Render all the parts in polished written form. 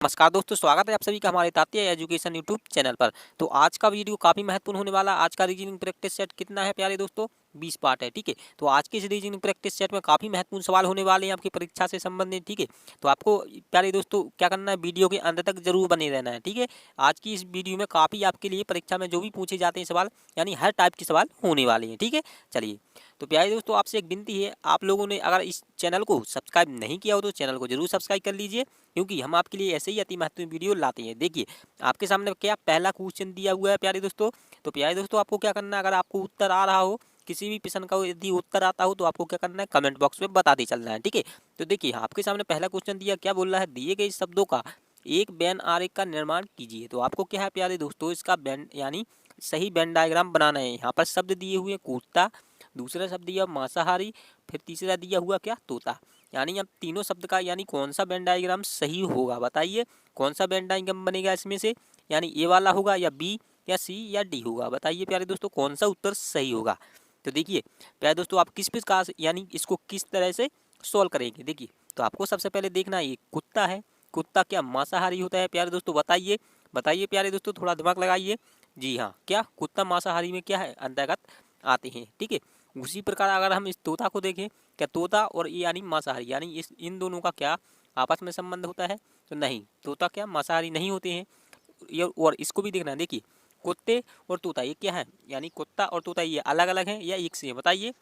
नमस्कार दोस्तों, स्वागत है आप सभी का हमारे तात्या एजुकेशन यूट्यूब चैनल पर। तो आज का वीडियो काफ़ी महत्वपूर्ण होने वाला। आज का रीजनिंग प्रैक्टिस सेट कितना है प्यारे दोस्तों? 20 पार्ट है, ठीक है। तो आज के इस रीजनिंग प्रैक्टिस सेट में काफ़ी महत्वपूर्ण सवाल होने वाले हैं आपकी परीक्षा से संबंधित, ठीक है। तो आपको प्यारे दोस्तों क्या करना है, वीडियो के अंत तक जरूर बने रहना है, ठीक है। आज की इस वीडियो में काफ़ी आपके लिए परीक्षा में जो भी पूछे जाते हैं सवाल, यानी हर टाइप के सवाल होने वाले हैं, ठीक है। चलिए, तो प्यारे दोस्तों आपसे एक विनती है, आप लोगों ने अगर इस चैनल को सब्सक्राइब नहीं किया हो तो चैनल को जरूर सब्सक्राइब कर लीजिए, क्योंकि हम आपके लिए ऐसे ही अति महत्वपूर्ण वीडियो लाते हैं। देखिए, आपके सामने क्या पहला क्वेश्चन दिया हुआ है प्यारे दोस्तों। तो प्यारे दोस्तों आपको क्या करना है, अगर आपको उत्तर आ रहा हो किसी भी प्रश्न का, यदि उत्तर आता हो तो आपको क्या करना है, कमेंट बॉक्स में बताते चलना है, ठीक है। तो देखिए, आपके सामने पहला क्वेश्चन दिया, क्या बोल रहा है, दिए गए शब्दों का एक वेन आरेख का निर्माण कीजिए। तो आपको क्या है प्यारे दोस्तों, इसका वेन यानी सही वेन डायग्राम बनाना है। यहाँ पर शब्द दिए हुए कुत्ता, दूसरा शब्द दिया मांसाहारी, फिर तीसरा दिया हुआ क्या, तोता। यानी अब तीनों शब्द का यानी कौन सा वेन डायग्राम सही होगा, बताइए कौन सा वेन डायग्राम बनेगा इसमें से। यानी ए वाला होगा या बी या सी या डी होगा, बताइए प्यारे दोस्तों कौन सा उत्तर सही होगा। तो देखिए प्यारे दोस्तों, आप किस प्रकार से यानी इसको किस तरह से सॉल्व करेंगे। देखिए, तो आपको सबसे पहले देखना है, ये कुत्ता है, कुत्ता क्या मांसाहारी होता है प्यारे दोस्तों, बताइए बताइए प्यारे दोस्तों, थोड़ा दिमाग लगाइए। जी हाँ, क्या कुत्ता मांसाहारी में क्या है, अंतर्गत आते हैं, ठीक है। उसी प्रकार अगर हम इस तोता को देखें, क्या तोता और ये यानी मांसाहारी, यानी इस इन दोनों का क्या आपस में संबंध होता है, तो नहीं, तोता क्या मांसाहारी नहीं होते हैं। और इसको भी देखना है, देखिए कुत्ते और तोता ये क्या है, यानी कुत्ता और तोता ये अलग अलग हैं या एक से हैं, बताइए।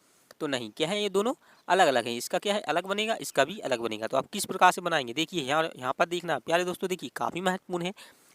तो नहीं, क्या है, ये दोनों अलग अलग हैं। इसका क्या है, अलग बनेगा, इसका भी अलग बनेगा। तो आप किस प्रकार से बनाएंगे, देखिए यहाँ पर देखना प्यारे दोस्तों, देखिए काफ़ी महत्वपूर्ण है।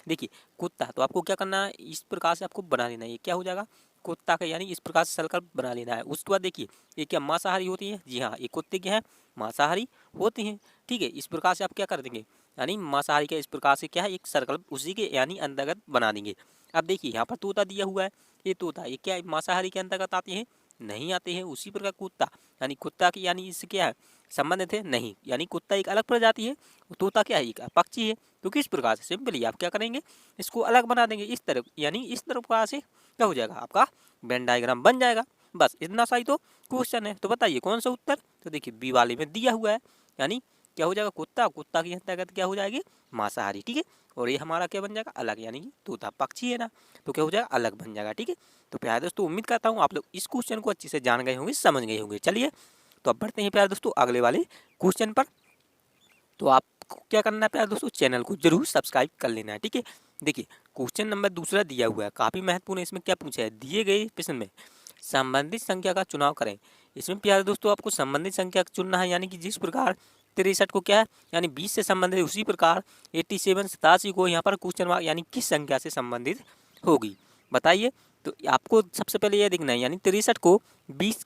देखिए कुत्ता, तो आपको क्या करना है, इस प्रकार से आपको बना लेना है, ये क्या हो जाएगा, कुत्ता का, यानी इस प्रकार से सर्कल बना लेना है। उसके बाद देखिए, ये क्या मांसाहारी होती है, जी हाँ, ये कुत्ते क्या है, मांसाहारी होते हैं, ठीक है। इस प्रकार से आप क्या कर देंगे, यानी मांसाहारी का इस प्रकार से क्या है, एक सर्कल उसी के यानी अंतर्गत बना देंगे। अब देखिए यहाँ पर तोता दिया हुआ है, ये तोता ये क्या मांसाहारी के अंतर्गत आते हैं, नहीं आते हैं। उसी प्रकार कुत्ता, यानी कुत्ता की यानी इससे क्या है, संबंधित है, नहीं, यानी कुत्ता एक अलग प्रजाति है, तोता क्या है, एक पक्षी है। तो किस प्रकार से सिंपली आप क्या करेंगे, इसको अलग बना देंगे इस तरफ, यानी इस तरफ का से क्या हो जाएगा, आपका वेन डायग्राम बन जाएगा। बस इतना सा ही तो क्वेश्चन है। तो बताइए कौन सा उत्तर, तो देखिए बी वाले में दिया हुआ है, यानी क्या हो जाएगा, कुत्ता, कुत्ता की अंतर्गत क्या हो जाएगी, मांसाहारी, ठीक है। और ये हमारा क्या बन जाएगा, अलग, यानी कि तोता पक्षी है ना, तो क्या हो जाएगा, अलग बन जाएगा, ठीक है। तो प्यारे दोस्तों उम्मीद करता हूँ आप लोग इस क्वेश्चन को अच्छे से जान गए होंगे, समझ गए होंगे। चलिए, तो अब बढ़ते हैं प्यारे दोस्तों अगले वाले क्वेश्चन पर। तो आपको क्या करना है प्यारे दोस्तों, चैनल को जरूर सब्सक्राइब कर लेना है, ठीक है। देखिए क्वेश्चन नंबर दूसरा दिया हुआ है, काफ़ी महत्वपूर्ण है। इसमें क्या पूछा है, दिए गए प्रश्न में संबंधित संख्या का चुनाव करें। इसमें प्यारे दोस्तों आपको संबंधित संख्या चुनना है, यानी कि जिस प्रकार 63 को क्या है, यानी 20 से संबंधित, उसी प्रकार 87 87 को यहाँ पर क्वेश्चन मार्क यानी किस संख्या से संबंधित होगी, बताइए। तो आपको सबसे पहले यह देखना है, यानी 63 को 20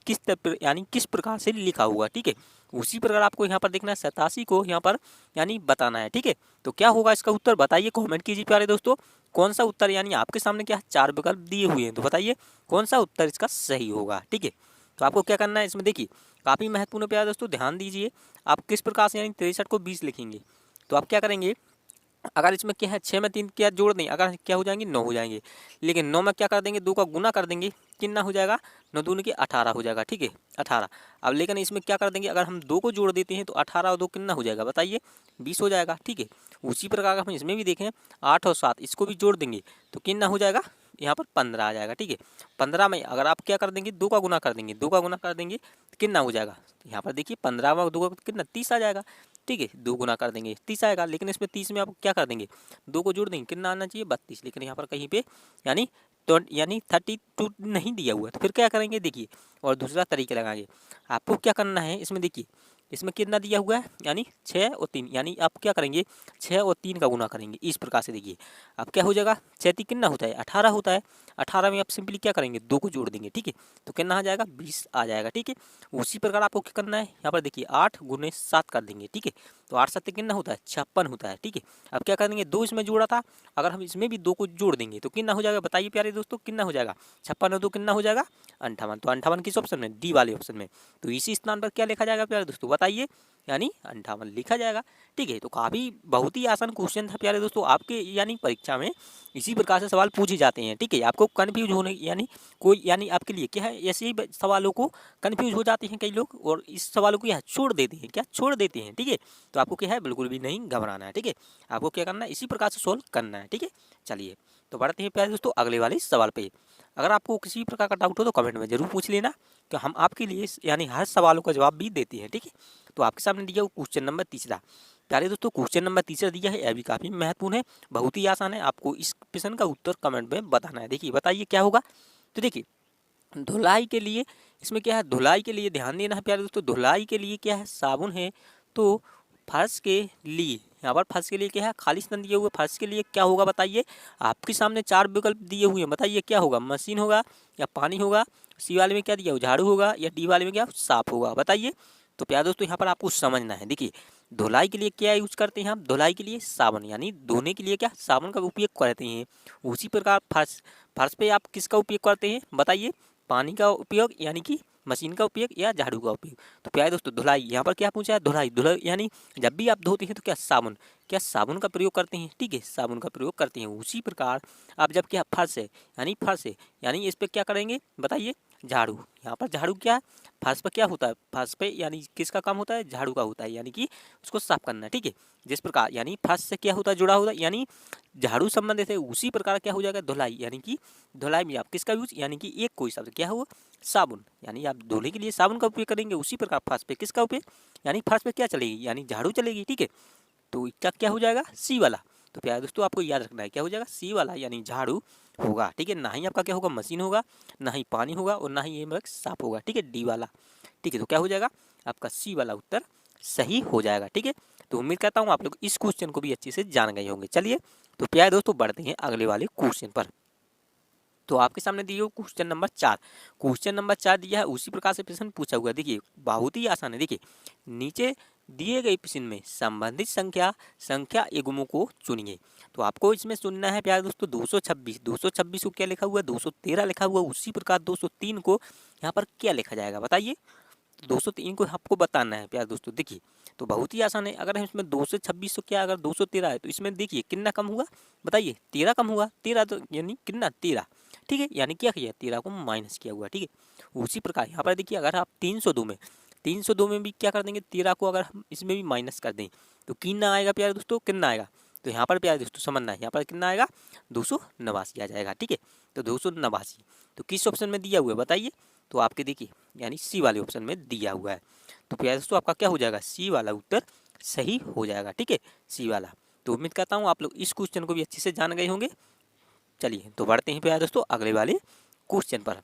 यानी किस प्रकार से लिखा हुआ, ठीक है। उसी प्रकार आपको यहाँ पर देखना है 87 को यहाँ पर यानी बताना है, ठीक है। तो क्या होगा इसका उत्तर, बताइए, कमेंट कीजिए प्यारे दोस्तों कौन सा उत्तर, यानी आपके सामने क्या 4 विकल्प दिए हुए हैं, तो बताइए कौन सा उत्तर इसका सही होगा, ठीक है। तो आपको क्या करना है, इसमें देखिए काफ़ी महत्वपूर्ण प्यारे दोस्तों, ध्यान दीजिए। आप किस प्रकार से यानी 63 को 20 लिखेंगे, तो आप क्या करेंगे, अगर इसमें क्या है 6 में 3 क्या जोड़ दें, अगर क्या हो जाएंगे, 9 हो जाएंगे। लेकिन 9 में क्या कर देंगे, 2 का गुना कर देंगे, कितना हो जाएगा, 9 दूनी के 18 हो जाएगा, ठीक है, 18। अब लेकिन इसमें क्या कर देंगे, अगर हम 2 को जोड़ देते हैं तो 18 और 2 कितना हो जाएगा, बताइए, 20 हो जाएगा, ठीक है। उसी प्रकार हम इसमें भी देखें, 8 और 7 इसको भी जोड़ देंगे तो कितना हो जाएगा, यहाँ पर 15 आ जाएगा, ठीक है। 15 में अगर आप क्या कर देंगे, 2 का गुना कर देंगे, 2 का गुना कर देंगे तो कितना हो जाएगा, यहाँ पर देखिए 15 में 2 का कितना 30 आ जाएगा, ठीक है। 2 गुना कर देंगे 30 आएगा। लेकिन इसमें 30 में आप क्या कर देंगे, 2 को जोड़ देंगे, कितना आना चाहिए, 32। लेकिन यहाँ पर कहीं पे यानी तो यानी 32 नहीं दिया हुआ है, तो फिर क्या करेंगे, देखिए और दूसरा तरीका लगाएंगे। आपको क्या करना है, इसमें देखिए इसमें कितना दिया हुआ है, यानी 6 और 3, यानी आप क्या करेंगे 6 और 3 का गुना करेंगे, इस प्रकार से देखिए। अब क्या हो जाएगा, 6 3 कितना होता है, 18 होता है। 18 में आप सिंपली क्या करेंगे, 2 को जोड़ देंगे, ठीक है। तो कितना आ जाएगा, 20 आ जाएगा, ठीक है। उसी प्रकार आपको क्या करना है, यहाँ पर देखिए 8 गुने 7 कर देंगे, ठीक है। तो 8 7 कितना होता है, 56 होता है, ठीक है। अब क्या करेंगे, 2 इसमें जोड़ा था, अगर हम इसमें भी 2 को जोड़ देंगे तो कितना हो जाएगा, बताइए प्यारे दोस्तों कितना हो जाएगा, 56 और 2 कितना हो जाएगा, 58। तो 58 किस ऑप्शन में, डी वाले ऑप्शन में। तो इसी स्थान पर क्या लिखा जाएगा प्यारे दोस्तों, बताइए, यानी 58 लिखा जाएगा, ठीक है। तो काफ़ी बहुत ही आसान क्वेश्चन था प्यारे दोस्तों आपके, यानी परीक्षा में इसी प्रकार से सवाल पूछे जाते हैं, ठीक है। आपको कन्फ्यूज होने यानी कोई यानी आपके लिए क्या है, ऐसे ही सवालों को कन्फ्यूज हो जाते हैं कई लोग और इस सवालों को यहाँ छोड़ देते हैं, क्या छोड़ देते हैं, ठीक है। तो तो आपको क्या है, बिल्कुल भी नहीं घबराना है। ठीक है, आपको क्या करना है, इसी प्रकार से सोल्व करना है। ठीक है, चलिए तो बढ़ते हैं प्यारे दोस्तों अगले वाले सवाल पे। अगर आपको किसी प्रकार का डाउट हो तो कमेंट में जरूर पूछ लेना, कि हम आपके लिए यानी हर सवालों का जवाब भी देते हैं। ठीक है, तो आपके सामने दिया हुआ क्वेश्चन नंबर तीसरा। प्यारे दोस्तों क्वेश्चन नंबर तीसरा दिया है, यह भी काफ़ी महत्वपूर्ण है, बहुत ही आसान है। आपको इस प्रश्न का उत्तर कमेंट में बताना है। देखिए बताइए क्या होगा। तो देखिए धुलाई के लिए, इसमें क्या है, धुलाई के लिए ध्यान देना है प्यारे दोस्तों। धुलाई के लिए क्या है, साबुन है। तो फर्श के लिए, यहाँ पर फर्श के लिए क्या है, खाली स्थान दिए हुए, फर्श के लिए क्या होगा बताइए। आपके सामने 4 विकल्प दिए हुए हैं, बताइए क्या होगा, मशीन होगा या पानी होगा, सी वाले में क्या दिया हो, झाड़ू होगा, या डी वाले में क्या साफ होगा, बताइए। तो प्यारे दोस्तों यहाँ पर आपको समझना है। देखिए धुलाई के लिए क्या यूज करते हैं हम, धुलाई के लिए साबुन, यानी धोने के लिए क्या साबुन का उपयोग करते हैं। उसी प्रकार फर्श, फर्श पे आप किसका उपयोग करते हैं बताइए, पानी का उपयोग यानी कि मशीन का उपयोग या झाड़ू का उपयोग। तो प्यारे दोस्तों धुलाई, यहाँ पर क्या पूछा है, धुलाई, धुलाई यानी जब भी आप धोते हैं तो क्या साबुन, क्या साबुन का प्रयोग करते हैं। ठीक है, साबुन का प्रयोग करते हैं। उसी प्रकार आप जब क्या फर्श है, यानी फर्श है, यानी इस पर क्या करेंगे बताइए, झाड़ू। यहाँ पर झाड़ू क्या है, फर्श पर क्या होता है, फर्श पे यानी किसका काम होता है, झाड़ू का होता है, यानी कि उसको साफ करना। ठीक है, जिस प्रकार यानी फर्श से क्या होता है, जुड़ा होता है, यानी झाड़ू संबंधित है, उसी प्रकार क्या हो जाएगा, धुलाई, यानी कि धुलाई में आप किसका यूज, यानी कि एक कोई शब्द क्या हुआ, साबुन, यानी आप धोने के लिए साबुन का उपयोग करेंगे। उसी प्रकार फर्श पे किसका उपयोग, यानी फर्श पे क्या चलेगी, यानी झाड़ू चलेगी। ठीक है, तो इसका क्या हो जाएगा, सी वाला। तो प्यारे दोस्तों आपको याद रखना है क्या हो जाएगा, सी वाला, यानी झाड़ू होगा। ठीक है, ना ही आपका क्या होगा, मशीन होगा, ना ही पानी होगा, और ना ही ये साफ होगा। ठीक है, डी वाला। ठीक है, तो क्या हो जाएगा आपका सी वाला उत्तर सही हो जाएगा। ठीक है, तो उम्मीद करता हूँ आप लोग इस क्वेश्चन को भी अच्छे से जान गए होंगे। चलिए तो प्यारे दोस्तों बढ़ते हैं अगले वाले क्वेश्चन पर। तो आपके सामने दिए हुए क्वेश्चन नंबर 4, क्वेश्चन नंबर 4 दिया है, उसी प्रकार से प्रश्न पूछा हुआ है। देखिए बहुत ही आसान है। देखिए नीचे दिए गए प्रश्न में संबंधित संख्या युग्मों को चुनिए। तो आपको इसमें चुनना है प्यारे दोस्तों 226, 226 को क्या लिखा हुआ है, 213 लिखा हुआ है। उसी प्रकार 203 को यहाँ पर क्या लिखा जाएगा बताइए। 203 को आपको बताना है प्यारे दोस्तों। देखिए तो बहुत ही आसान है। अगर हम इसमें 226 तो क्या, अगर 213 है तो इसमें देखिए कितना कम हुआ बताइए, 13 कम हुआ, 13 तो यानी कितना 13। ठीक है, यानी क्या किया, 13 को माइनस किया हुआ। ठीक है, उसी प्रकार यहाँ पर देखिए अगर आप 302 में भी क्या कर देंगे, 13 को अगर हम इसमें भी माइनस कर दें तो कितना आएगा प्यारे दोस्तों, कितना आएगा। तो यहाँ पर प्यारे दोस्तों समझना है, यहाँ पर कितना आएगा, 289 आ जाएगा। ठीक है, तो 289 तो किस ऑप्शन में दिया हुआ है बताइए। तो आपके देखिए यानी सी वाले ऑप्शन में दिया हुआ है। तो प्यारे दोस्तों आपका क्या हो जाएगा, सी वाला उत्तर सही हो जाएगा। ठीक है, सी वाला। तो उम्मीद करता हूँ आप लोग इस क्वेश्चन को भी अच्छे से जान गए होंगे। चलिए तो बढ़ते हैं प्यारे दोस्तों अगले वाले क्वेश्चन पर।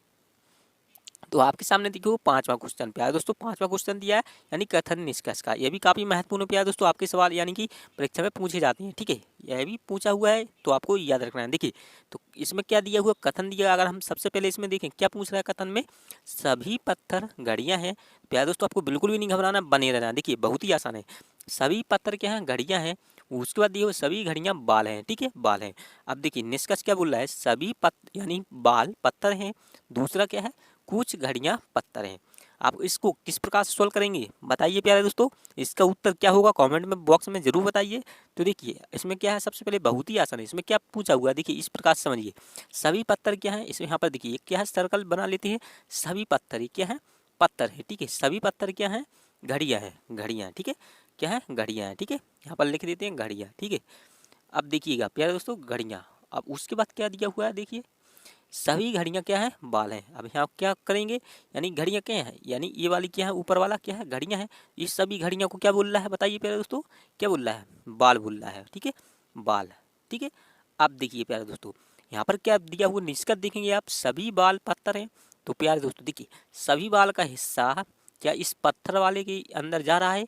तो आपके सामने देखिए 5वां क्वेश्चन प्यारे दोस्तों, 5वां क्वेश्चन दिया है यानी कथन निष्कर्ष का। यह भी काफ़ी महत्वपूर्ण है प्यारे दोस्तों, आपके सवाल यानी कि परीक्षा में पूछे जाते हैं। ठीक है, यह भी पूछा हुआ है तो आपको याद रखना है। देखिए तो इसमें क्या दिया हुआ, कथन दिया। अगर हम सबसे पहले इसमें देखें क्या पूछ रहा है कथन में, सभी पत्थर घड़ियाँ हैं। प्यारे दोस्तों आपको बिल्कुल भी नहीं घबराना, बने रहना। देखिए बहुत ही आसान है, सभी पत्थर क्या हैं, घड़ियाँ हैं। उसके बाद दिए हुए सभी घड़ियाँ बाल हैं। ठीक है, बाल हैं। अब देखिए निष्कर्ष क्या बोल रहा है, सभी यानी बाल पत्थर हैं। दूसरा क्या है, कुछ घड़ियां पत्थर हैं। आप इसको किस प्रकार से सॉल्व करेंगे बताइए प्यारे दोस्तों। इसका उत्तर क्या होगा कमेंट में बॉक्स में जरूर बताइए। तो देखिए इसमें क्या है, सबसे पहले बहुत ही आसान है। इसमें क्या पूछा हुआ है देखिए इस प्रकार से समझिए, सभी पत्थर क्या है, इसमें यहाँ पर देखिए क्या है, सर्कल बना लेते हैं। सभी पत्थर ये क्या है, पत्थर है। ठीक है, सभी पत्थर क्या है, घड़ियाँ हैं, घड़ियाँ। ठीक है, क्या है, घड़ियाँ हैं। ठीक है, यहाँ पर लिख देते हैं घड़ियाँ। ठीक है, अब देखिएगा प्यारे दोस्तों घड़ियाँ। अब उसके बाद क्या दिया हुआ है देखिए, सभी घड़ियां क्या है, बाल हैं। अब यहाँ क्या करेंगे, यानी घड़ियां क्या है, यानी ये वाली क्या है, ऊपर वाला क्या है, घड़ियां हैं। इस सभी घड़ियां को क्या बोल रहा है बताइए प्यारे दोस्तों, क्या बोल रहा है, बाल बोल रहा है। ठीक है, बाल। ठीक है, अब देखिए प्यारे दोस्तों यहाँ पर क्या दिया हुआ निष्कर्ष देखेंगे आप, सभी बाल पत्थर हैं। तो प्यारे दोस्तों देखिए सभी बाल का हिस्सा क्या इस पत्थर वाले के अंदर जा रहा है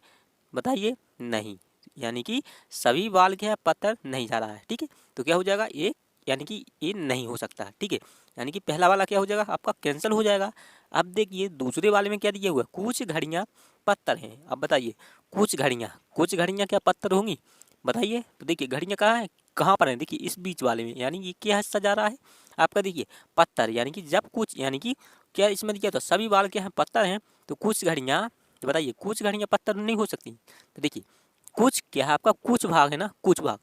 बताइए, नहीं, यानी कि सभी बाल क्या है, पत्थर नहीं जा रहा है। ठीक है, तो क्या हो जाएगा ये, यानी कि ये नहीं हो सकता। ठीक है, यानी कि पहला वाला क्या हो जाएगा आपका, कैंसिल हो जाएगा। अब देखिए दूसरे वाले में क्या दिया हुआ है, कुछ घड़ियां पत्थर हैं। अब बताइए कुछ घड़ियां क्या पत्थर होंगी बताइए। तो देखिए घड़ियां कहाँ है, कहाँ पर है, देखिए इस बीच वाले में, यानी ये क्या हिस्सा जा रहा है आपका, देखिए पत्थर। यानी कि जब कुछ, यानी कि क्या इसमें दिया था, सभी बाल क्या है, पत्थर हैं। तो कुछ घड़ियां, तो बताइए कुछ घड़ियां पत्थर नहीं हो सकती। तो देखिए कुछ क्या है आपका, कुछ भाग है ना, कुछ भाग,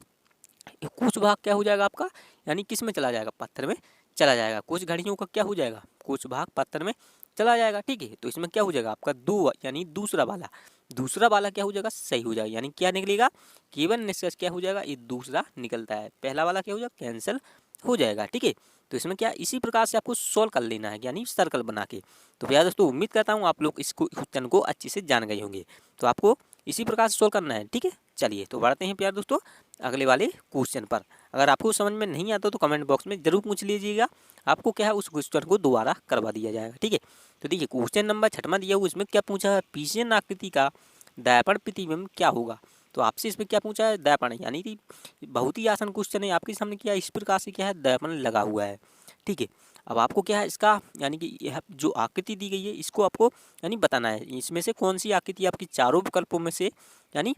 कुछ भाग क्या हो जाएगा आपका, यानी किस में चला जाएगा, पत्थर में चला जाएगा। कुछ घड़ियों का क्या हो जाएगा, कुछ भाग पत्थर में चला जाएगा। ठीक है, तो इसमें क्या हो जाएगा आपका दो, यानी दूसरा वाला, दूसरा वाला क्या हो जाएगा, सही हो जाएगा। यानी क्या निकलेगा, केवल निष्कर्ष क्या हो जाएगा, ये दूसरा निकलता है, पहला वाला क्या हो जाएगा, कैंसिल हो जाएगा। ठीक है, तो इसमें क्या इसी प्रकार से आपको सॉल्व कर लेना है, यानी सर्कल बना के। तो भैया दोस्तों उम्मीद करता हूँ आप लोग इसको क्वेश्चन को अच्छे से जान गए होंगे। तो आपको इसी प्रकार से सॉल्व करना है। ठीक है, चलिए तो बढ़ते हैं प्यार दोस्तों अगले वाले क्वेश्चन पर। अगर आपको समझ में नहीं आता तो कमेंट बॉक्स में जरूर पूछ लीजिएगा, आपको क्या है उस क्वेश्चन को दोबारा करवा दिया जाएगा। ठीक है, तो देखिए क्वेश्चन नंबर 6वां दिया हुआ, इसमें क्या पूछा है, पिशियन आकृति का दर्पण प्रतिबिंब क्या होगा। तो आपसे इसमें क्या पूछा है, दर्पण, यानी कि बहुत ही आसान क्वेश्चन है आपके सामने। क्या इस प्रकार से क्या है, दर्पण लगा हुआ है। ठीक है, अब आपको क्या है इसका, यानी कि यह जो आकृति दी गई है इसको आपको यानी बताना है, इसमें से कौन सी आकृति आपकी चारों विकल्पों में से यानी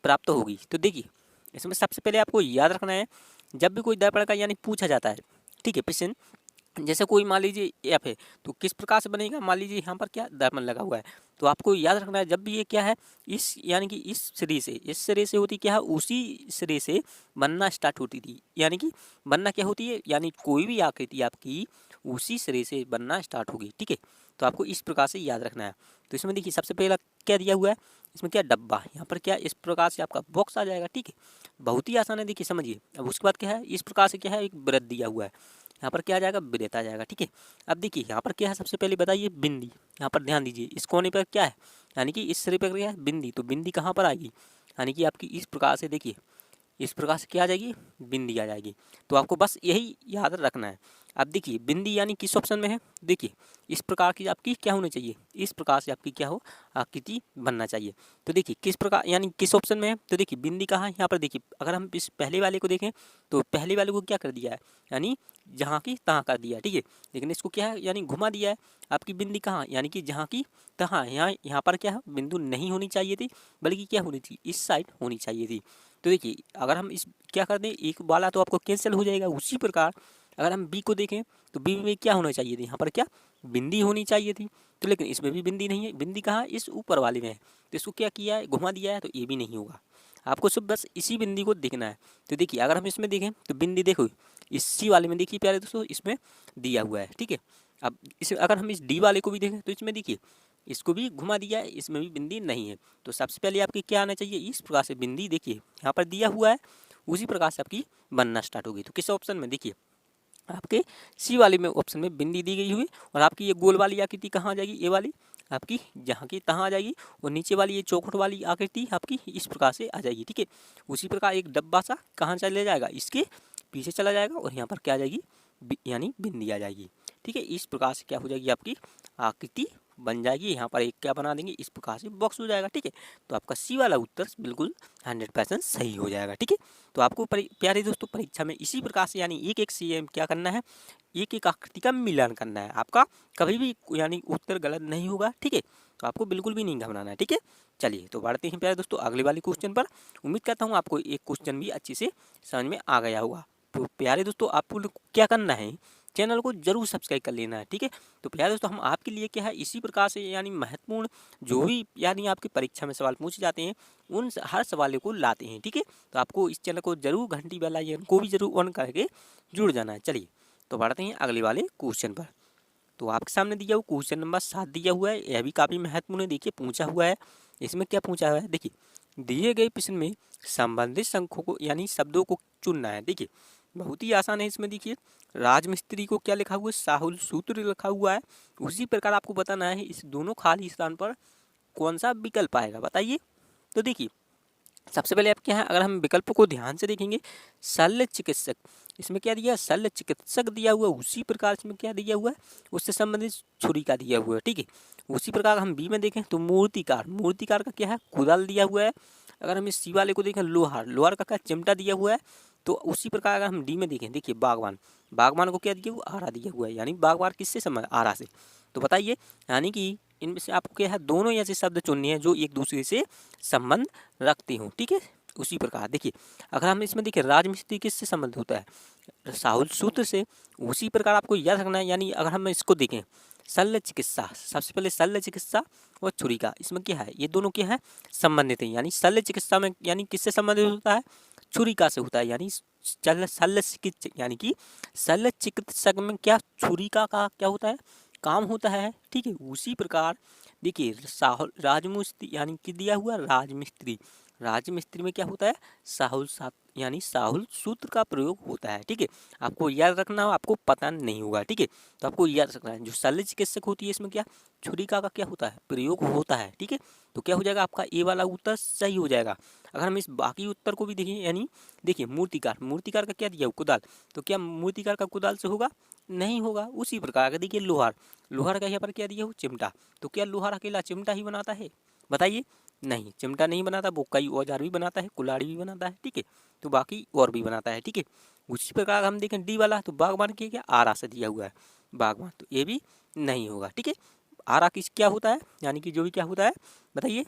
प्राप्त होगी। तो देखिए इसमें सबसे पहले आपको याद रखना है, जब भी कोई दर्पण का यानी पूछा जाता है, ठीक है, प्रश्न, जैसे कोई मान लीजिए एफ है तो किस प्रकार से बनेगा, मान लीजिए यहाँ पर क्या दर्पण लगा हुआ है, तो आपको याद रखना है जब भी ये क्या है, इस यानी कि इस सिरे से होती क्या है, उसी सिरे से बनना स्टार्ट होती थी, यानी कि बनना क्या होती है, यानी कोई भी आकृति आपकी उसी सिरे से बनना स्टार्ट होगी। ठीक है, तो आपको इस प्रकार से याद रखना है। तो इसमें देखिए सबसे पहला क्या दिया हुआ है, इसमें क्या डब्बा, यहाँ पर क्या इस प्रकार से आपका बॉक्स आ जाएगा। ठीक है, बहुत ही आसान है, देखिए समझिए। अब उसके बाद क्या है, इस प्रकार से क्या है, एक वृत्त दिया हुआ है, यहाँ पर क्या आ जाएगा, वृत्त आ जाएगा। ठीक है, अब देखिए यहाँ पर क्या है, सबसे पहले बताइए बिंदी, यहाँ पर ध्यान दीजिए, इस कोने पर क्या है, यानी कि इस सिरे पर क्या है, बिंदी, तो बिंदी कहाँ पर आएगी, यानी कि आपकी इस प्रकार से देखिए, इस प्रकार से क्या आ जाएगी, बिंदी आ जाएगी। तो आपको बस यही याद रखना है। अब देखिए बिंदी यानी किस ऑप्शन में है, देखिए इस प्रकार की आपकी क्या होनी चाहिए, इस प्रकार से आपकी क्या हो, आकृति बनना चाहिए। तो देखिए किस प्रकार यानी किस ऑप्शन में है, तो देखिए बिंदी कहाँ है, यहाँ पर देखिए अगर हम इस पहले वाले को देखें तो पहले वाले को क्या कर दिया है, यानी जहाँ की तहाँ कर दिया है। ठीक है, लेकिन इसको क्या है, यानी घुमा दिया है। आपकी बिंदी कहाँ, यानी कि जहाँ की तहाँ, यहाँ पर क्या है, बिंदु नहीं होनी चाहिए थी, बल्कि क्या होनी थी, इस साइड होनी चाहिए थी। तो देखिए अगर हम इस क्या कर दें, एक वाला तो आपको कैंसिल हो जाएगा। उसी प्रकार अगर हम बी को देखें तो बी में क्या होना चाहिए थी, यहाँ पर क्या बिंदी होनी चाहिए थी, तो लेकिन इसमें भी बिंदी नहीं है। बिंदी कहाँ, इस ऊपर वाले में है, तो इसको क्या किया है, घुमा दिया है, तो ये भी नहीं होगा। आपको सिर्फ बस इसी बिंदी को देखना है। तो देखिए अगर हम इसमें देखें तो बिंदी देखो इसी वाले में देखिए प्यारे दोस्तों, इसमें दिया हुआ है। ठीक है, अब इस अगर हम इस डी वाले को भी देखें तो इसमें देखिए इसको भी घुमा दिया है, इसमें भी बिंदी नहीं है। तो सबसे पहले आपकी क्या आना चाहिए, इस प्रकार से बिंदी देखिए यहाँ पर दिया हुआ है, उसी प्रकार से आपकी बनना स्टार्ट होगी। तो किस ऑप्शन में, देखिए आपके सी वाले में ऑप्शन में बिंदी दी गई हुई, और आपकी ये गोल वाली आकृति कहाँ आ जाएगी, ए वाली आपकी जहाँ की तहाँ आ जाएगी, और नीचे वाली ये चौखट वाली आकृति आपकी इस प्रकार से आ जाएगी। ठीक है, उसी प्रकार एक डब्बा सा कहाँ चले जाएगा, इसके पीछे चला जाएगा, और यहाँ पर क्या आ जाएगी, यानी बिंदी आ जाएगी। ठीक है, इस प्रकार से क्या हो जाएगी, आपकी आकृति बन जाएगी। यहाँ पर एक क्या बना देंगे, इस प्रकार से बॉक्स हो जाएगा। ठीक है, तो आपका सी वाला उत्तर बिल्कुल 100% सही हो जाएगा। ठीक है, तो आपको प्यारे दोस्तों परीक्षा में इसी प्रकार से यानी एक एक से क्या करना है, एक एक आकृति का मिलान करना है। आपका कभी भी यानी उत्तर गलत नहीं होगा। ठीक है, तो आपको बिल्कुल भी नहीं घबराना है। ठीक है, चलिए तो बढ़ते हैं प्यारे दोस्तों अगले वाले क्वेश्चन पर। उम्मीद करता हूँ आपको एक क्वेश्चन भी अच्छे से समझ में आ गया होगा। तो प्यारे दोस्तों आपको क्या करना है, चैनल को जरूर सब्सक्राइब कर लेना है। ठीक है, तो प्यारे दोस्तों हम आपके लिए क्या है, इसी प्रकार से यानी महत्वपूर्ण जो भी यानी आपकी परीक्षा में सवाल पूछे जाते हैं उन हर सवालों को लाते हैं। ठीक है, तो आपको इस चैनल को जरूर घंटी बेल आइकन को भी जरूर ऑन करके जुड़ जाना है। चलिए तो बढ़ते हैं अगले वाले क्वेश्चन पर। तो आपके सामने दिया हुआ क्वेश्चन नंबर 7 दिया हुआ है, यह भी काफ़ी महत्वपूर्ण है। देखिए पूछा हुआ है, इसमें क्या पूछा हुआ है, देखिए दिए गए प्रश्न में संबंधित संख्यों को यानी शब्दों को चुनना है। देखिए बहुत ही आसान है। इसमें देखिए राजमिस्त्री को क्या लिखा हुआ है, साहुल सूत्र लिखा हुआ है। उसी प्रकार आपको बताना है इस दोनों खाली स्थान पर कौन सा विकल्प आएगा, बताइए। तो देखिए सबसे पहले आप क्या है, अगर हम विकल्पों को ध्यान से देखेंगे, शल्य चिकित्सक, इसमें क्या दिया है, शल्य चिकित्सक दिया हुआ है। उसी प्रकार इसमें क्या दिया हुआ है, उससे संबंधित छुरी का दिया हुआ है। ठीक है, उसी प्रकार हम बी में देखें तो मूर्तिकार, मूर्तिकार का क्या है, कुदाल दिया हुआ है। अगर हम इस सी वाले को देखें लोहार, लोहार का क्या चिमटा दिया हुआ है। तो उसी प्रकार अगर हम डी में देखें, देखिए बागवान, बागवान को क्या दिया हुआ, आरा दिया हुआ है, यानी बागवान किससे संबंध, आरा से। तो बताइए यानी कि इनमें से आपको क्या है, दोनों ऐसे शब्द चुनने हैं जो एक दूसरे से संबंध रखते हो। ठीक है, उसी प्रकार देखिए अगर हम इसमें देखिए राजमिस्त्री किससे संबंध होता है, साहुल सूत्र से। उसी प्रकार आपको याद रखना है, यानी अगर हम इसको देखें शल्य चिकित्सा, सबसे पहले शल्य चिकित्सा और छुरी का, इसमें क्या है, ये दोनों क्या है, संबंधित है। यानी शल्य चिकित्सा में यानी किससे संबंधित होता है, छुरिका से होता है। यानी शल्य चिकित्सक यानी कि शल्य चिकित्सक में क्या छुरिका का क्या होता है, काम होता है। ठीक है, उसी प्रकार देखिए साहुल राजमिस्त्री यानी कि दिया हुआ राजमिस्त्री, राजमिस्त्री में क्या होता है, साहुल सात यानी साहुल सूत्र का प्रयोग होता है। ठीक है, आपको याद रखना, आपको पता नहीं होगा। ठीक है, तो आपको याद रखना है। जो शल्य चिकित्सक होती है इसमें क्या छुरिका का क्या होता है, प्रयोग होता है। ठीक है, तो क्या हो जाएगा आपका ए वाला उत्तर सही हो जाएगा। अगर हम इस बाकी उत्तर को भी देखें, यानी देखिए मूर्तिकार, मूर्तिकार का क्या दिया कुदाल, तो क्या मूर्तिकार का कुदाल से होगा, नहीं होगा। उसी प्रकार का देखिए लोहार, लोहार का यहाँ पर क्या दिया हो चिमटा, तो क्या लोहार अकेला चिमटा ही बनाता है, बताइए, नहीं चिमटा नहीं बनाता, वो कई औजार भी बनाता है, कुल्हाड़ी भी बनाता है। ठीक है, तो बाकी और भी बनाता है। ठीक है, उसी प्रकार हम देखें डी वाला, तो बागवान के क्या आरा से दिया हुआ है बागवान, तो ये भी नहीं होगा। ठीक है, आरा किस क्या होता है, यानी कि जो भी क्या होता है बताइए,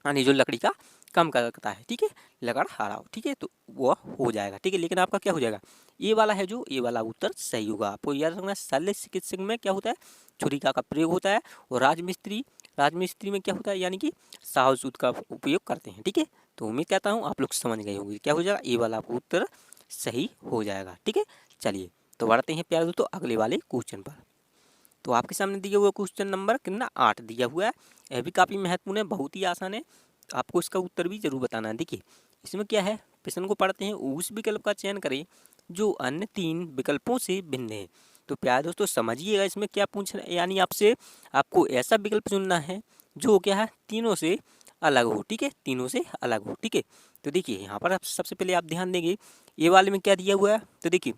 यानी जो लकड़ी का कम करता है। ठीक है, लकड़ हारा हो। ठीक है, तो वह हो जाएगा। ठीक है, लेकिन आपका क्या हो जाएगा, ये वाला है जो, ये वाला उत्तर सही होगा। आपको याद रखना शल्य चिकित्सक में क्या होता है, छुरिका का प्रयोग होता है, और राजमिस्त्री, राजमिस्त्री में क्या होता है, यानी कि साहुल सूत्र का उपयोग करते हैं। ठीक है, तो उम्मीद करता हूँ आप लोग समझ गए होंगे, क्या हो जाएगा, ये वाला आपको उत्तर सही हो जाएगा। ठीक है, चलिए तो बढ़ते हैं प्यारे दोस्तों अगले वाले क्वेश्चन पर। तो आपके सामने दिया हुआ क्वेश्चन नंबर कितना 8 दिया हुआ है। यह भी काफ़ी महत्वपूर्ण है, बहुत ही आसान है, आपको इसका उत्तर भी जरूर बताना है। देखिए इसमें क्या है, प्रश्न को पढ़ते हैं, उस विकल्प का चयन करें जो अन्य 3 विकल्पों से भिन्न है। तो प्यारे दोस्तों समझिएगा, इसमें क्या पूछ रहे, यानी आपसे आपको ऐसा विकल्प चुनना है जो क्या है तीनों से अलग हो। ठीक है, तीनों से अलग हो। ठीक है, तो देखिए यहाँ पर आप सबसे पहले आप ध्यान देंगे, ये वाले में क्या दिया हुआ है, तो देखिए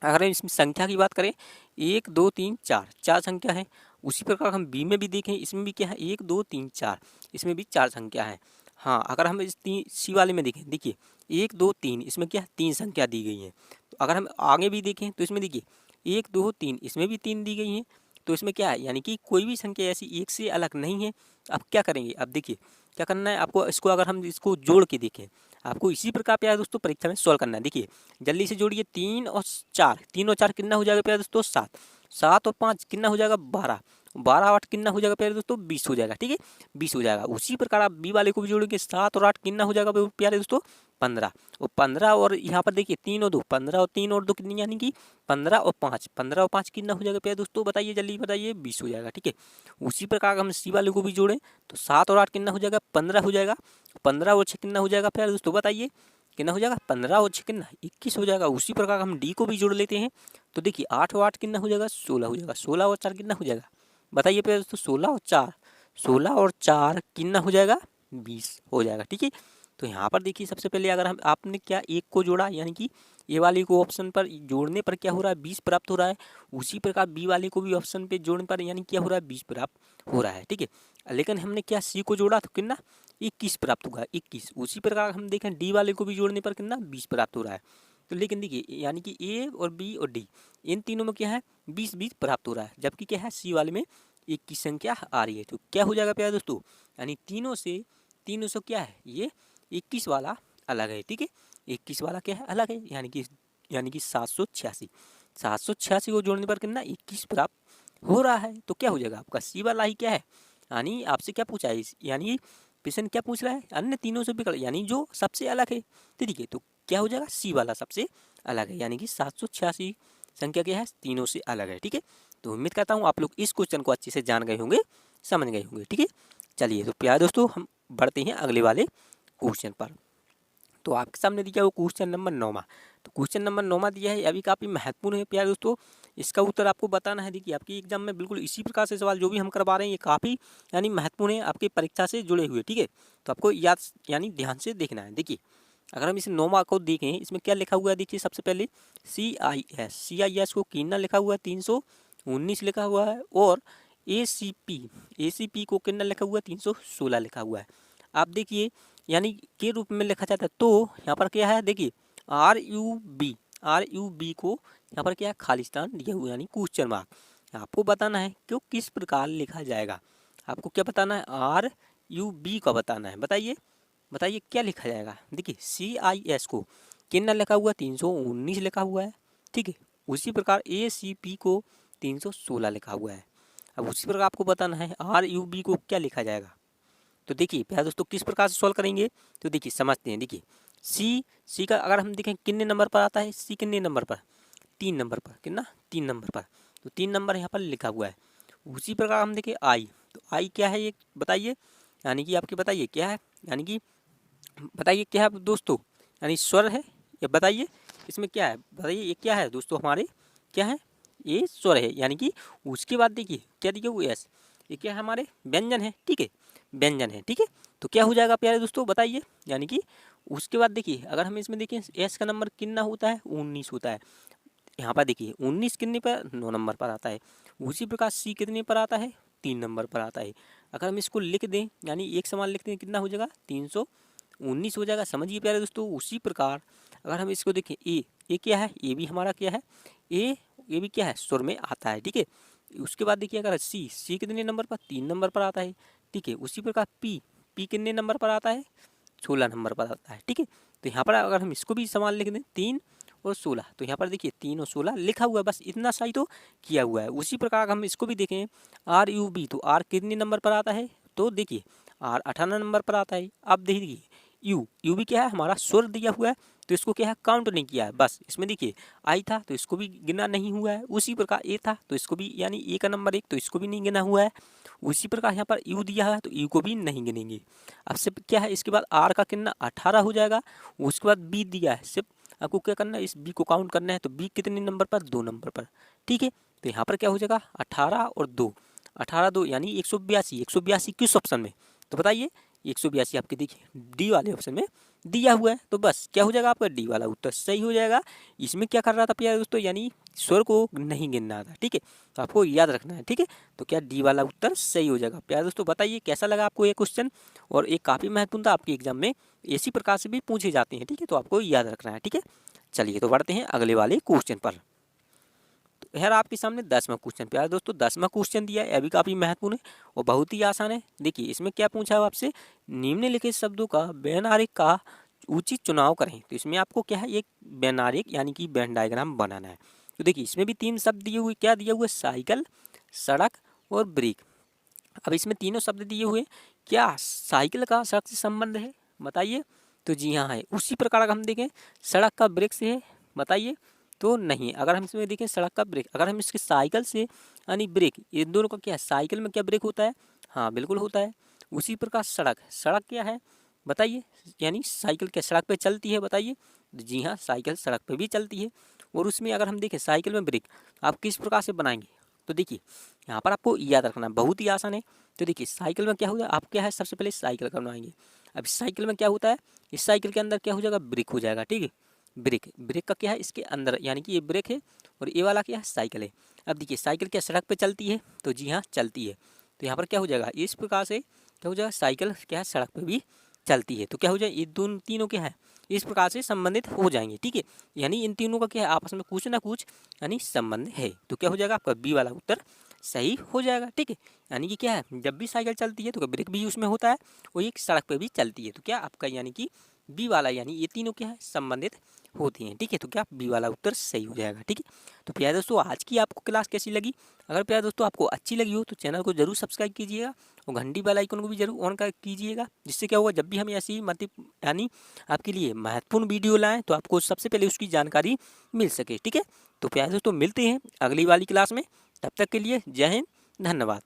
अगर हम इसमें संख्या की बात करें, 1 2 3 4 4 संख्या है। उसी प्रकार हम बी में भी देखें, इसमें भी क्या है 1 2 3 4, इसमें भी 4 संख्या है। हाँ, अगर हम इस सी वाले में देखें, देखिए 1 2 3, इसमें क्या 3 संख्या दी गई है। तो अगर हम आगे भी देखें तो इसमें देखिए 1 2 3, इसमें भी 3 दी गई हैं। तो इसमें क्या है, यानी कि कोई भी संख्या ऐसी एक से अलग नहीं है। अब क्या करेंगे, अब देखिए क्या करना है आपको, इसको अगर हम इसको जोड़ के देखें, आपको इसी प्रकार प्यारे दोस्तों परीक्षा में सॉल्व करना है। देखिए जल्दी से जोड़िए, 3 और 4, 3 और 4 कितना हो जाएगा प्यारे दोस्तों 7, 7 और 5 कितना हो जाएगा 12, 12 और 8 कितना हो जाएगा प्यारे दोस्तों 20 हो जाएगा। ठीक है, 20 हो जाएगा। उसी प्रकार आप बी वाले को भी जोड़ेंगे, 7 और 8 कितना हो जाएगा प्यारे दोस्तों 15, और 15 और यहाँ पर देखिए 3 और 2, 15 और 3 और 2 कितनी, यानी कि 15 और 5, 15 और 5 कितना हो जाएगा प्यारे दोस्तों, बताइए जल्दी बताइए, 20 हो जाएगा। ठीक है, उसी प्रकार हम सी वाले को भी जोड़ें तो 7 और 8 कितना हो जाएगा 15 हो जाएगा, 15 और 6 कितना हो जाएगा प्यारे दोस्तों, बताइए कितना हो जाएगा, 15 और 6 कितना 21 हो जाएगा। उसी प्रकार हम डी को भी जोड़ लेते हैं, तो देखिए 8 और 8 कितना हो जाएगा 16 हो जाएगा, 16 और 4 कितना हो जाएगा, बताइए प्यारे दोस्तों, 16 और 4, 16 और 4 कितना हो जाएगा 20 हो जाएगा। ठीक है, तो यहाँ पर देखिए सबसे पहले अगर हम आपने क्या एक को जोड़ा, यानी कि ए वाले को ऑप्शन पर जोड़ने पर क्या हो रहा है 20 प्राप्त हो रहा है। उसी प्रकार बी वाले को भी ऑप्शन पे जोड़ने पर यानी क्या हो रहा है 20 प्राप्त हो रहा है। ठीक है, लेकिन हमने क्या सी को जोड़ा तो कितना 21 प्राप्त होगा 21। उसी प्रकार हम देखें डी वाले को भी जोड़ने पर कितना 20 प्राप्त हो रहा है। तो लेकिन देखिए यानी कि ए और बी और डी इन तीनों में क्या है 20-20 प्राप्त हो रहा है, जबकि क्या है सी वाले में 1 की संख्या आ रही है। तो क्या हो जाएगा प्यारे दोस्तों, यानी तीनों से क्या है ये 21 वाला अलग है। ठीक है, 21 वाला क्या है अलग है, यानी कि 786 को जोड़ने पर कितना 21 प्राप्त हो रहा है। तो क्या हो जाएगा आपका सी वाला ही क्या है, यानी आपसे क्या पूछा है, यानी प्रश्न क्या पूछ रहा है, अन्य तीनों से विकल्प यानी जो सबसे अलग है। तो ठीक है, तो क्या हो जाएगा सी वाला सबसे अलग है, यानी कि 786 संख्या क्या है तीनों से अलग है। ठीक है, तो उम्मीद करता हूँ आप लोग इस क्वेश्चन को अच्छे से जान गए होंगे, समझ गए होंगे। ठीक है, चलिए तो प्यारे दोस्तों हम बढ़ते हैं अगले वाले क्वेश्चन पर। तो आपके सामने दिया हुआ क्वेश्चन नंबर 9। तो क्वेश्चन नंबर 9 दिया है, अभी काफ़ी महत्वपूर्ण है प्यारे दोस्तों, इसका उत्तर आपको बताना है। देखिए आपकी एग्जाम में बिल्कुल इसी प्रकार से सवाल जो भी हम करवा रहे हैं ये काफ़ी यानी महत्वपूर्ण है, आपकी परीक्षा से जुड़े हुए। ठीक है, तो आपको याद यानी ध्यान से देखना है। देखिए अगर हम इस 9 को देखें, इसमें क्या लिखा हुआ है, देखिए सबसे पहले CIS को कितना लिखा हुआ है 319 लिखा हुआ है, और ACP को कितना लिखा हुआ है 316 लिखा हुआ है। आप देखिए यानी के रूप में लिखा जाता है, तो यहाँ पर क्या है देखिए RUB को यहाँ पर क्या है खाली स्थान दिया हुआ यानी क्वेश्चन मार्क। आपको बताना है क्यों किस प्रकार लिखा जाएगा, आपको क्या बताना है RUB का बताना है। बताइए क्या लिखा जाएगा। देखिए CIS को कितना लिखा हुआ 319 लिखा हुआ है। ठीक है, उसी प्रकार ACP को 316 लिखा हुआ है। अब उसी प्रकार आपको बताना है RUB को क्या लिखा जाएगा। तो देखिए प्यारे दोस्तों किस प्रकार से सॉल्व करेंगे, तो देखिए समझते हैं। देखिए सी का अगर हम देखें कितने नंबर पर आता है, सी कितने नंबर पर 3 नंबर पर, कितना 3 नंबर पर, तो 3 नंबर यहाँ पर लिखा हुआ है। उसी प्रकार हम देखें आई तो आई क्या है ये बताइए, यानी कि आपके बताइए क्या है, यानी कि बताइए क्या है दोस्तों, यानी स्वर है, ये बताइए इसमें क्या है, बताइए ये क्या है दोस्तों, हमारे क्या है, ये स्वर है, यानी कि उसके बाद देखिए क्या दिया हुआ एस, ये क्या है हमारे व्यंजन है, ठीक है, व्यंजन है, ठीक है। तो क्या हो जाएगा प्यारे दोस्तों बताइए, यानी कि उसके बाद देखिए अगर हम इसमें देखें एस का नंबर कितना होता है, 19 होता है। यहाँ पर देखिए 19 कितने पर, 9 नंबर पर आता है। उसी प्रकार सी कितने पर आता है, 3 नंबर पर आता है। अगर हम इसको लिख दें, यानी एक समान लिखते हैं, कितना हो जाएगा, 319 हो जाएगा। समझिए प्यारे दोस्तों। उसी प्रकार अगर हम इसको देखें ए क्या है, ए भी हमारा क्या है, ए भी क्या है, स्वर में आता है, ठीक है। उसके बाद देखिए अगर सी कितने नंबर पर, 3 नंबर पर आता है, ठीक है। उसी प्रकार पी कितने नंबर पर आता है, 16 नंबर पर आता है, ठीक है। तो यहाँ पर अगर हम इसको भी समान लिख दें 3 और 16, तो यहाँ पर देखिए 3 और 16 लिखा हुआ है, बस इतना सा ही तो किया हुआ है। उसी प्रकार हम इसको भी देखें RUB, तो आर कितने नंबर पर आता है, तो देखिए आर 18 नंबर पर आता है। अब देखिए यू भी क्या है, हमारा स्वर दिया हुआ है, तो इसको क्या है, काउंट नहीं किया है, बस इसमें देखिए आई था तो इसको भी गिना नहीं हुआ है। उसी प्रकार ए था तो इसको भी, यानी ए का नंबर 1, तो इसको भी नहीं गिना हुआ है। उसी प्रकार यहाँ पर यू दिया है तो यू को भी नहीं गिनेंगे। अब सिर्फ क्या है, इसके बाद आर का कितना 18 हो जाएगा। उसके बाद बी दिया है, सिर्फ आपको क्या करना है, इस बी को काउंट करना है। तो बी कितने नंबर पर, 2 नंबर पर, ठीक है। तो यहाँ पर क्या हो जाएगा 18 और 2, 18 2 यानी 182। 182 किस ऑप्शन में, तो बताइए 182 आपके देखिए डी वाले ऑप्शन में दिया हुआ है। तो बस क्या हो जाएगा आपका डी वाला उत्तर सही हो जाएगा। इसमें क्या कर रहा था प्यारे दोस्तों, यानी स्वर को नहीं गिनना था, ठीक है। तो आपको याद रखना है, ठीक है। तो क्या डी वाला उत्तर सही हो जाएगा। प्यारे दोस्तों बताइए कैसा लगा आपको ये क्वेश्चन, और ये काफ़ी महत्वपूर्ण था, आपके एग्जाम में इसी प्रकार से भी पूछे जाते हैं, ठीक है। तो आपको याद रखना है, ठीक है। चलिए तो बढ़ते हैं अगले वाले क्वेश्चन पर। तो यार आपके सामने 10वां क्वेश्चन, प्यारे दोस्तों 10वां क्वेश्चन दिया है, यह भी काफ़ी महत्वपूर्ण है और बहुत ही आसान है। देखिए इसमें क्या पूछा है आपसे, निम्नलिखित शब्दों का वैनारिक का उचित चुनाव करें। तो इसमें आपको क्या है, एक वैनारिक यानी कि वेन डायग्राम बनाना है। तो देखिए इसमें भी 3 शब्द दिए हुए, क्या दिया हुआ है, साइकिल, सड़क और ब्रेक। अब इसमें तीनों शब्द दिए हुए, क्या साइकिल का सड़क से संबंध है, बताइए। तो जी हाँ है। उसी प्रकार अगर हम देखें सड़क का ब्रेक से है, बताइए। तो नहीं। अगर हम इसमें देखें सड़क का ब्रेक, अगर हम इसके साइकिल से यानी ब्रेक, ये दोनों का क्या है, साइकिल में क्या ब्रेक होता है, हाँ बिल्कुल होता है। उसी प्रकार सड़क क्या है, बताइए, यानी साइकिल क्या सड़क पे चलती है, बताइए। जी हाँ, साइकिल सड़क पे भी चलती है। और उसमें अगर हम देखें साइकिल में ब्रेक आप किस प्रकार से बनाएंगे, तो देखिए यहाँ पर आपको याद रखना बहुत ही आसान है। तो देखिए साइकिल में क्या होगा, आप क्या है सबसे पहले साइकिल का बनाएंगे। अब साइकिल में क्या होता है, इस साइकिल के अंदर क्या हो जाएगा, ब्रेक हो जाएगा, ठीक है। ब्रेक का क्या है, इसके अंदर, यानी कि ये ब्रेक है और ये वाला क्या है, साइकिल है। अब देखिए साइकिल क्या सड़क पे चलती है, तो जी हाँ चलती है। तो यहाँ पर क्या हो जाएगा, इस प्रकार से क्या हो जाएगा, साइकिल क्या है सड़क पे भी चलती है। तो क्या हो जाए, ये दोनों तीनों क्या है, इस प्रकार से संबंधित हो जाएंगे, ठीक है। यानी इन तीनों का क्या है, आपस में कुछ ना कुछ यानी संबंध है। तो क्या हो जाएगा आपका बी वाला उत्तर सही हो जाएगा, ठीक है। यानी कि क्या है, जब भी साइकिल चलती है तो ब्रेक भी उसमें होता है और एक सड़क पे भी चलती है। तो क्या आपका यानी कि बी वाला, यानी ये तीनों क्या है संबंधित होती हैं, ठीक है। तो क्या बी वाला उत्तर सही हो जाएगा, ठीक है। तो प्यारे दोस्तों आज की आपको क्लास कैसी लगी, अगर प्यारे दोस्तों आपको अच्छी लगी हो तो चैनल को जरूर सब्सक्राइब कीजिएगा और घंटी बेल आइकन को भी जरूर ऑन कर कीजिएगा, जिससे क्या होगा जब भी हम ऐसी यानी आपके लिए महत्वपूर्ण वीडियो लाएं तो आपको सबसे पहले उसकी जानकारी मिल सके, ठीक है। तो प्यारे दोस्तों मिलते हैं अगली वाली क्लास में, तब तक के लिए जय हिंद, धन्यवाद।